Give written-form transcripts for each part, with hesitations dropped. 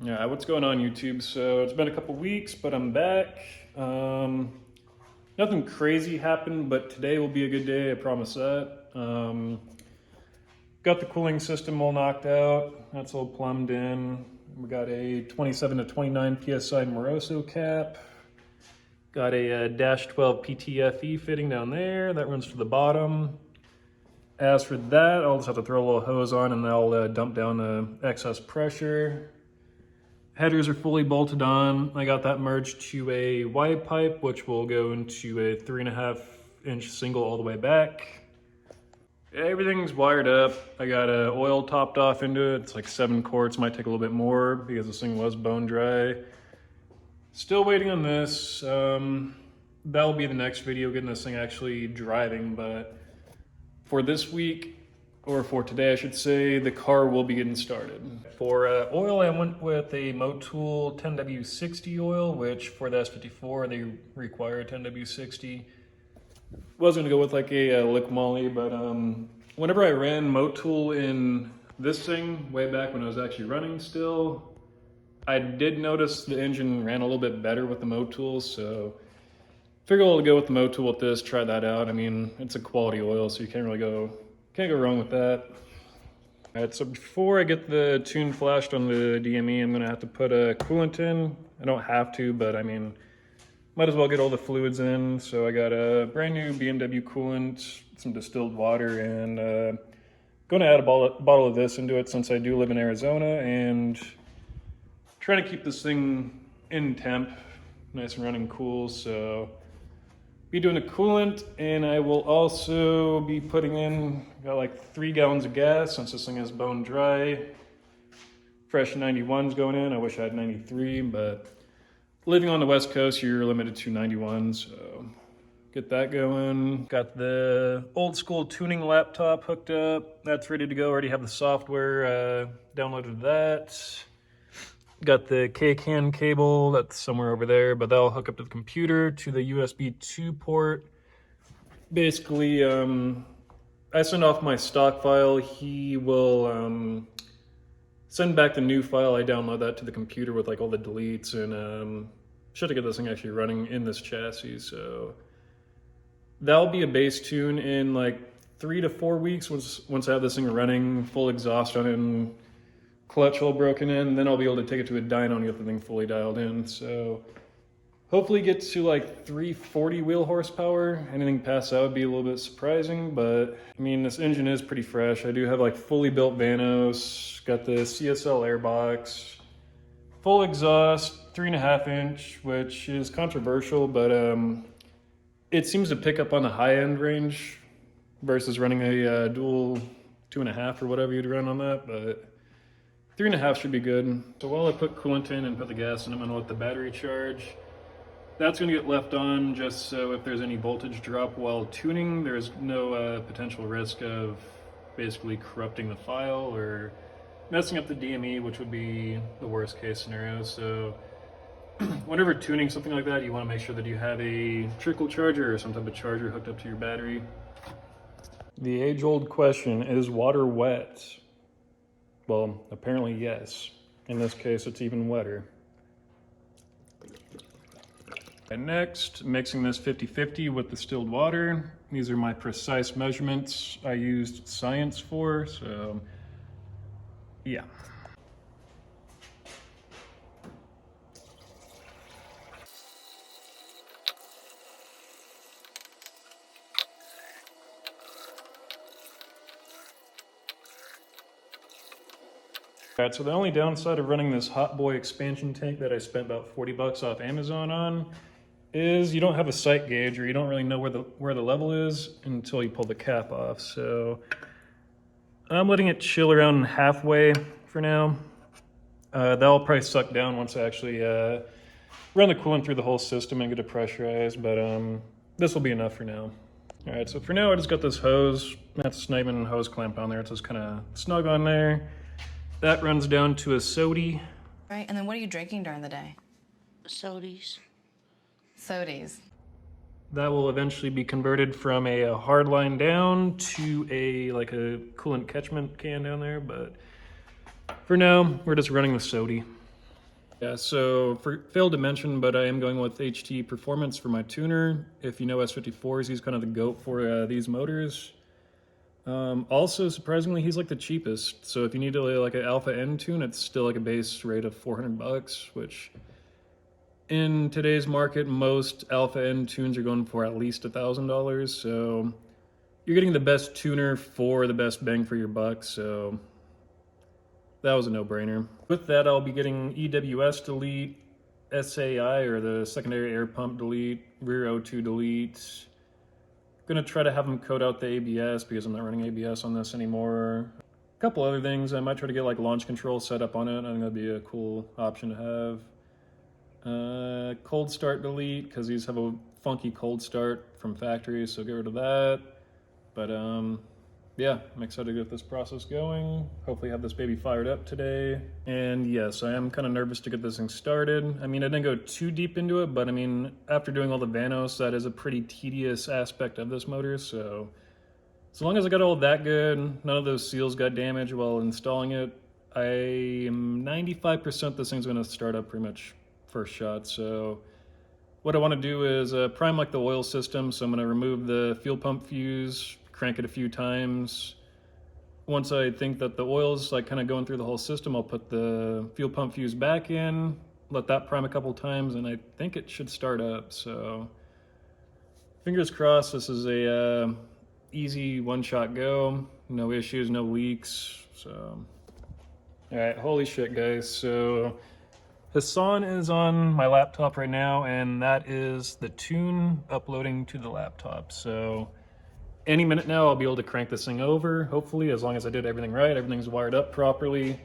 Yeah, what's going on YouTube? So it's been a couple weeks, but I'm back. Nothing crazy happened, but today will be a good day, I promise that. Got the cooling system all knocked out. That's all plumbed in. We got a 27 to 29 PSI Moroso cap. Got a dash 12 PTFE fitting down there. That runs to the bottom. As for that, I'll just have to throw a little hose on and that'll dump down the excess pressure. Headers are fully bolted on. I got that merged to a wide pipe, which will go into a 3.5-inch single all the way back. Everything's wired up. I got oil topped off into it. It's like 7 quarts, might take a little bit more because this thing was bone dry. Still waiting on this. That'll be the next video, getting this thing actually driving, but for this week, or for today I should say, the car will be getting started. For oil, I went with a Motul 10W60 oil, which for the S54 they require 10W60. Was gonna go with like a lick moly, but whenever I ran Motul in this thing way back when I was actually running still, I did notice the engine ran a little bit better with the Motul, so figured I'll go with the Motul with this, try that out. I mean, it's a quality oil, so you can't go wrong with that. All right, so before I get the tune flashed on the DME, I'm gonna have to put a coolant in. I don't have to, but I mean, might as well get all the fluids in. So I got a brand new BMW coolant, some distilled water, and gonna add a bottle of this into it since I do live in Arizona, and try to keep this thing in temp, nice and running cool. So be doing a coolant, and I will also be putting in, got like 3 gallons of gas since this thing is bone dry. Fresh 91s going in. I wish I had 93, but living on the West Coast, you're limited to 91, so get that going. Got the old school tuning laptop hooked up. That's ready to go. Already have the software downloaded that. Got the K-CAN cable, that's somewhere over there, but that'll hook up to the computer, to the USB 2 port. Basically, I send off my stock file. He will send back the new file. I download that to the computer with like all the deletes, and should get this thing actually running in this chassis. So that'll be a base tune in like 3 to 4 weeks once I have this thing running, full exhaust on it, and clutch hole broken in. Then I'll be able to take it to a dyno and get the thing fully dialed in. So hopefully get to like 340 wheel horsepower. Anything past that would be a little bit surprising, but I mean, this engine is pretty fresh. I do have like fully built vanos, got the CSL airbox, full exhaust, 3.5-inch, which is controversial, but it seems to pick up on the high end range versus running a dual 2.5 or whatever you'd run on that, but 3.5 should be good. So while I put coolant in and put the gas in, I'm gonna let the battery charge. That's gonna get left on just so if there's any voltage drop while tuning, there's no potential risk of basically corrupting the file or messing up the DME, which would be the worst case scenario. So whenever tuning something like that, you wanna make sure that you have a trickle charger or some type of charger hooked up to your battery. The age-old question, is water wet? Well, apparently yes. In this case, it's even wetter. And next, mixing this 50-50 with distilled water. These are my precise measurements I used science for, so yeah. Alright, so the only downside of running this Hot Boy expansion tank that I spent about 40 bucks off Amazon on is you don't have a sight gauge, or you don't really know where the level is until you pull the cap off. So I'm letting it chill around halfway for now. That'll probably suck down once I actually run the coolant through the whole system and get it pressurized, but this will be enough for now. Alright, so for now I just got this hose. That's a Snipeman hose clamp on there. It's just kind of snug on there. That runs down to a sody. Right, and then what are you drinking during the day? Sodies. Sodies. That will eventually be converted from a hard line down to a coolant catchment can down there, but for now, we're just running the sody. Yeah, so failed to mention, but I am going with HT Performance for my tuner. If you know S54s, he's kind of the GOAT for these motors. Also, surprisingly, he's like the cheapest. So if you need to like an Alpha N tune, it's still like a base rate of $400, which in today's market, most Alpha N tunes are going for at least $1,000. So you're getting the best tuner for the best bang for your buck. So that was a no-brainer. With that, I'll be getting EWS delete, SAI or the secondary air pump delete, rear O2 delete. Gonna try to have them code out the ABS because I'm not running ABS on this anymore. A couple other things, I might try to get like launch control set up on it. I think that'd be a cool option to have. Cold start delete because these have a funky cold start from factory, so get rid of that. But yeah, I'm excited to get this process going. Hopefully have this baby fired up today. And yes, I am kind of nervous to get this thing started. I mean, I didn't go too deep into it, but I mean, after doing all the Vanos, that is a pretty tedious aspect of this motor. So as long as I got all that good, none of those seals got damaged while installing it, I am 95% this thing's gonna start up pretty much first shot. So what I want to do is prime like the oil system. So I'm gonna remove the fuel pump fuse, crank it a few times. Once I think that the oil's like kind of going through the whole system, I'll put the fuel pump fuse back in, let that prime a couple times, and I think it should start up. So fingers crossed this is a easy one-shot go. No issues, no leaks. So all right, holy shit guys. So Hassan is on my laptop right now, and that is the tune uploading to the laptop. So any minute now I'll be able to crank this thing over, hopefully, as long as I did everything right, everything's wired up properly.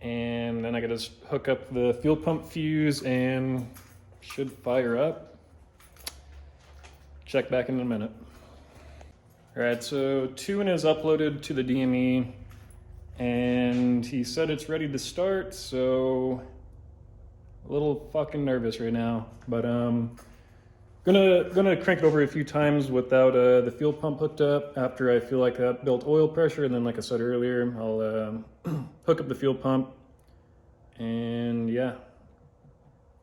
And then I can just hook up the fuel pump fuse and should fire up. Check back in a minute. All right, so tune is uploaded to the DME and he said it's ready to start, so a little fucking nervous right now, but gonna crank it over a few times without the fuel pump hooked up after I feel like that built oil pressure, and then like I said earlier, I'll hook up the fuel pump, and yeah,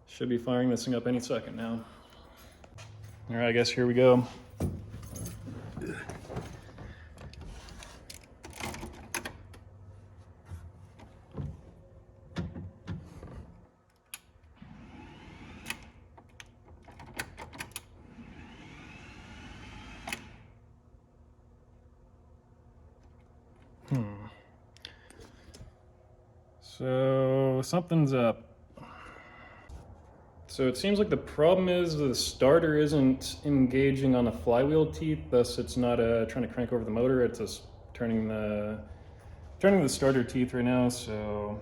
should be firing this thing up any second now. All right, I guess here we go. So something's up. So it seems like the problem is the starter isn't engaging on the flywheel teeth, thus it's not trying to crank over the motor, it's just turning the starter teeth right now, so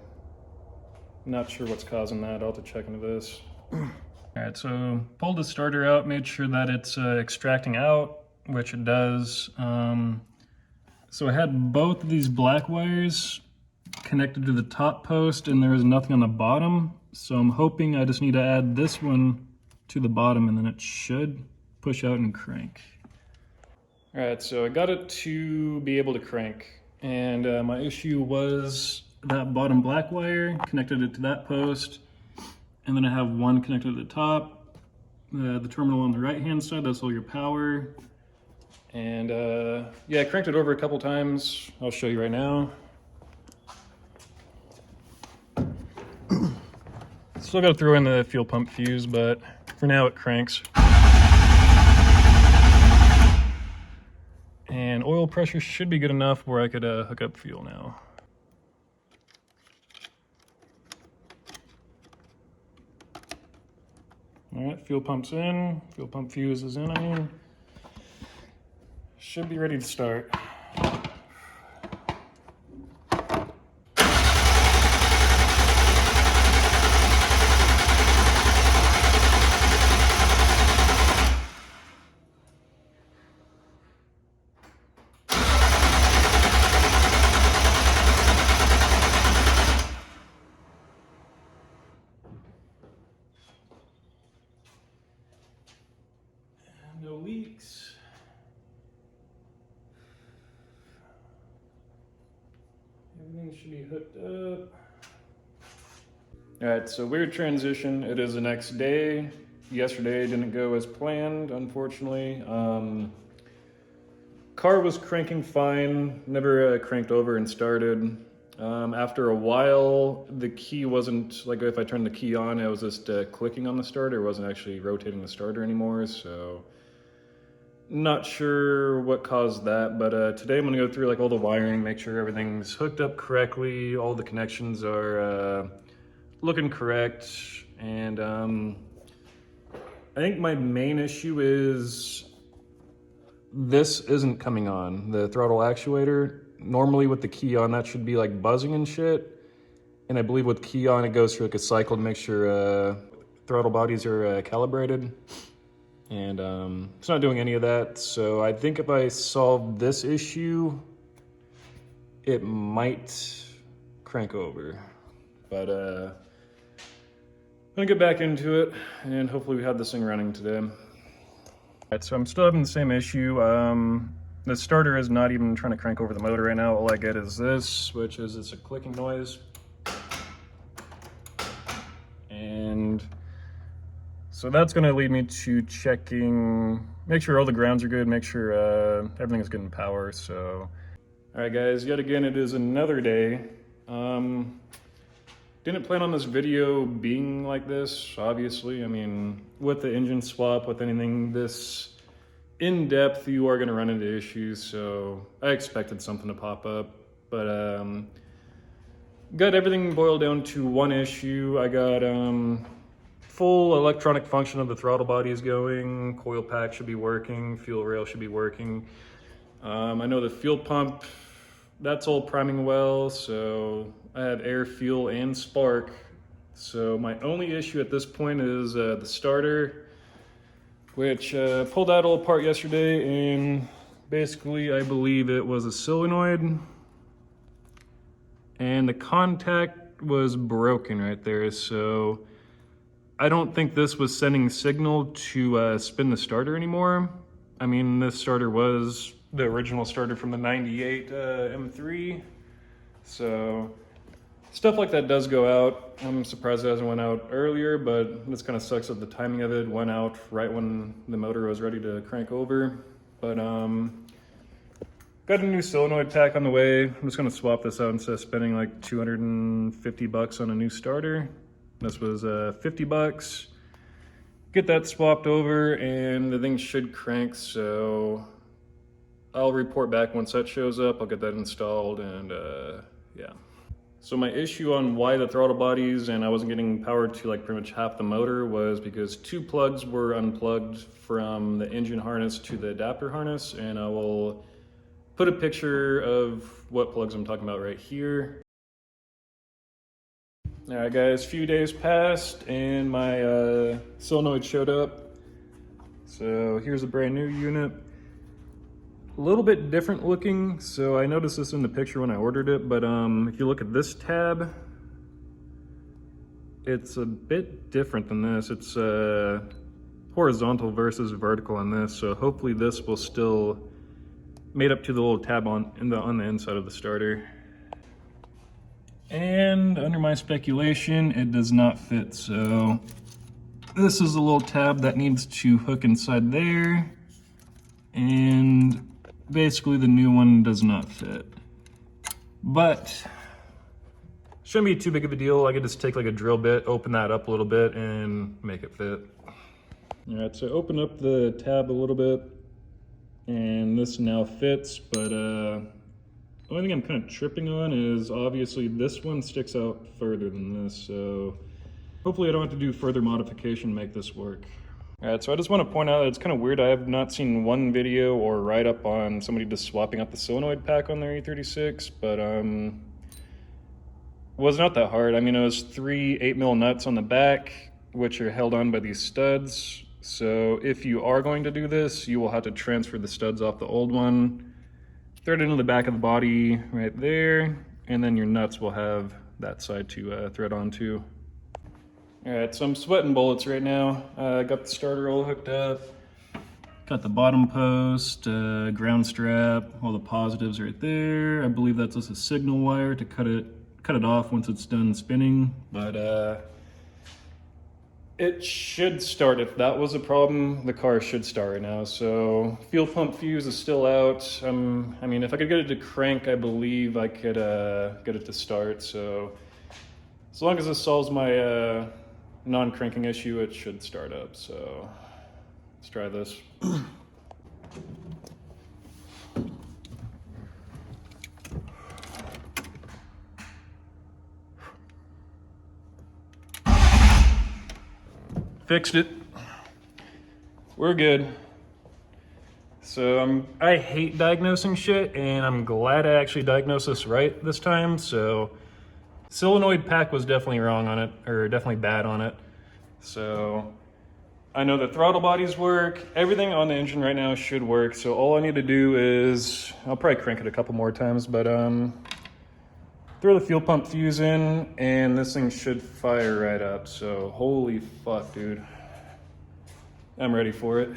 not sure what's causing that. I'll have to check into this. All right, so pulled the starter out, made sure that it's extracting out, which it does. So I had both of these black wires connected to the top post and there is nothing on the bottom. So I'm hoping I just need to add this one to the bottom and then it should push out and crank. All right, so I got it to be able to crank. And my issue was that bottom black wire, connected it to that post. And then I have one connected to the top. The terminal on the right-hand side, that's all your power. And yeah, I cranked it over a couple times. I'll show you right now. Still gotta throw in the fuel pump fuse, but for now it cranks. And oil pressure should be good enough where I could hook up fuel now. All right, fuel pump's in, fuel pump fuse is in, I mean. Should be ready to start. No leaks. Everything should be hooked up. All right, so weird transition. It is the next day. Yesterday didn't go as planned, unfortunately. Car was cranking fine, never cranked over and started. After a while, the key wasn't, like if I turned the key on, it was just clicking on the starter. It wasn't actually rotating the starter anymore, so not sure what caused that, but today I'm gonna go through like all the wiring, make sure everything's hooked up correctly, all the connections are looking correct, and I think my main issue is this isn't coming on, the throttle actuator. Normally with the key on, that should be like buzzing and shit. And I believe with key on, it goes through like a cycle to make sure throttle bodies are calibrated. And it's not doing any of that. So I think if I solve this issue, it might crank over. But I'm gonna get back into it and hopefully we have this thing running today. Alright, so I'm still having the same issue. The starter is not even trying to crank over the motor right now. All I get is this, which is it's a clicking noise. And so that's gonna lead me to checking, make sure all the grounds are good, make sure everything is good in power, so. All right guys, yet again, it is another day. Didn't plan on this video being like this, obviously. I mean, with the engine swap, with anything this in-depth, you are gonna run into issues, so I expected something to pop up. But got everything boiled down to one issue. I got full electronic function of the throttle body is going, coil pack should be working, fuel rail should be working. I know the fuel pump, that's all priming well, so I have air, fuel, and spark. So my only issue at this point is the starter, which pulled that all apart yesterday, and basically I believe it was a solenoid, and the contact was broken right there, so I don't think this was sending signal to spin the starter anymore. I mean, this starter was the original starter from the 98 M3, so stuff like that does go out. I'm surprised it hasn't went out earlier, but this kind of sucks that the timing of it went out right when the motor was ready to crank over. But got a new solenoid pack on the way. I'm just gonna swap this out instead of spending like 250 bucks on a new starter. This was 50 bucks. Get that swapped over and the thing should crank, so I'll report back once that shows up. I'll get that installed and yeah. So my issue on why the throttle bodies and I wasn't getting power to like pretty much half the motor was because two plugs were unplugged from the engine harness to the adapter harness, and I will put a picture of what plugs I'm talking about right here. All right guys, a few days passed and my solenoid showed up. So here's a brand new unit. A little bit different looking, so I noticed this in the picture when I ordered it, but if you look at this tab, it's a bit different than this. It's horizontal versus vertical on this, so hopefully this will still made up to the little tab on the inside of the starter. And under my speculation, it does not fit, so this is a little tab that needs to hook inside there, and basically the new one does not fit. But shouldn't be too big of a deal. I could just take like a drill bit, open that up a little bit, and make it fit. All right, so open up the tab a little bit, and this now fits, but the only thing I'm kind of tripping on is obviously this one sticks out further than this, so hopefully I don't have to do further modification to make this work. All right, so I just want to point out that it's kind of weird. I have not seen one video or write-up on somebody just swapping out the solenoid pack on their E36, but it was not that hard. I mean, it was 3 8mm nuts on the back, which are held on by these studs. So if you are going to do this, you will have to transfer the studs off the old one, thread it into the back of the body right there, and then your nuts will have that side to thread onto. All right, so I'm sweating bullets right now. Got the starter all hooked up. Got the bottom post, ground strap, all the positives right there. I believe that's just a signal wire to cut it cut it off once it's done spinning, but it should start. If that was a problem, the car should start right now. So fuel pump fuse is still out. I mean, if I could get it to crank, I believe I could get it to start. So as long as this solves my non-cranking issue, it should start up. So let's try this. Fixed it. We're good. So I hate diagnosing shit, and I'm glad I actually diagnosed this right this time. So solenoid pack was definitely wrong on it, or definitely bad on it. So I know the throttle bodies work. Everything on the engine right now should work. So all I need to do is, I'll probably crank it a couple more times, but throw the fuel pump fuse in, and this thing should fire right up. So holy fuck, dude. I'm ready for it.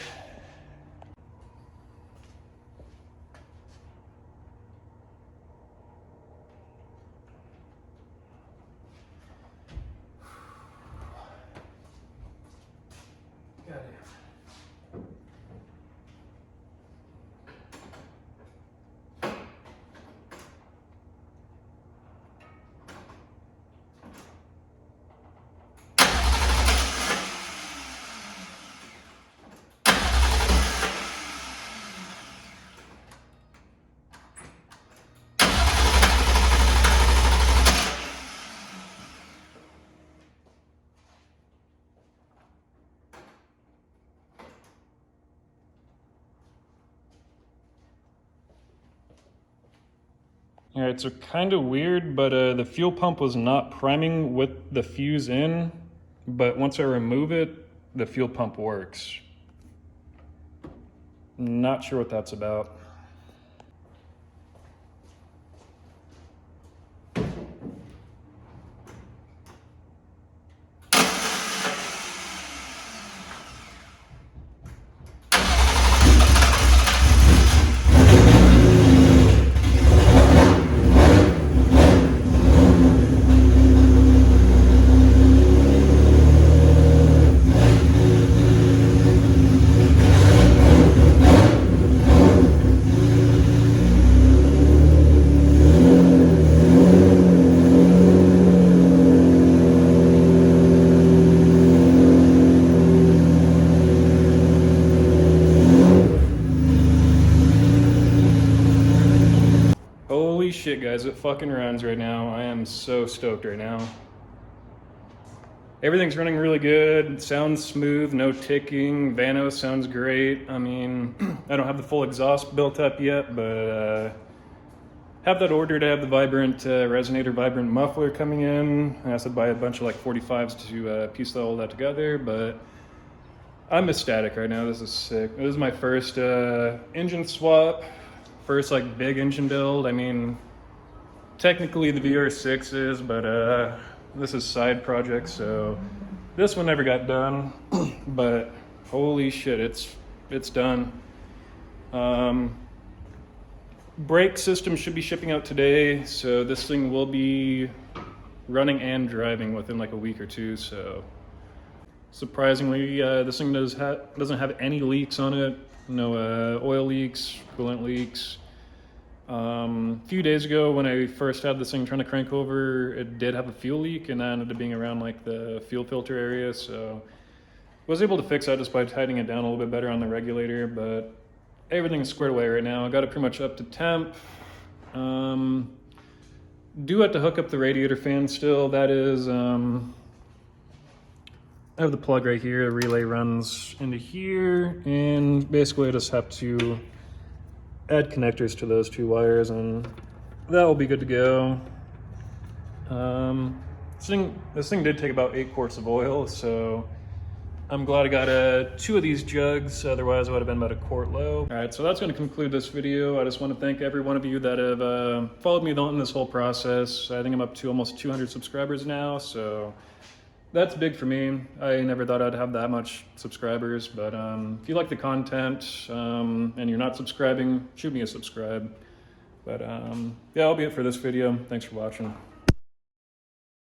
All right, so kind of weird, but the fuel pump was not priming with the fuse in, but once I remove it, the fuel pump works. Not sure what that's about. Holy shit, guys, it fucking runs right now. I am so stoked right now. Everything's running really good. It sounds smooth, no ticking. Vano sounds great. I mean, I don't have the full exhaust built up yet, but have that ordered. I have the vibrant resonator, vibrant muffler coming in. I also buy a bunch of like 45s to piece all that together, but I'm ecstatic right now. This is sick. This is my first engine swap. First like big engine build. I mean, technically the VR6 is, but this is side project, so this one never got done. But holy shit, it's done. Brake system should be shipping out today, so this thing will be running and driving within like a week or two. So surprisingly, this thing doesn't have any leaks on it. No oil leaks, coolant leaks. A few days ago when I first had this thing trying to crank over, it did have a fuel leak, and that ended up being around like the fuel filter area. So was able to fix that just by tightening it down a little bit better on the regulator, but everything's squared away right now. I got it pretty much up to temp. Do have to hook up the radiator fan still. That is, I have the plug right here. The relay runs into here, and basically I just have to add connectors to those two wires, and that will be good to go. This thing did take about 8 quarts of oil, so I'm glad I got 2 of these jugs. Otherwise, I would have been about a quart low. All right, so that's going to conclude this video. I just want to thank every one of you that have followed me on this whole process. I think I'm up to almost 200 subscribers now, so that's big for me. I never thought I'd have that much subscribers, but if you like the content and you're not subscribing, shoot me a subscribe. But yeah, that'll be it for this video. Thanks for watching.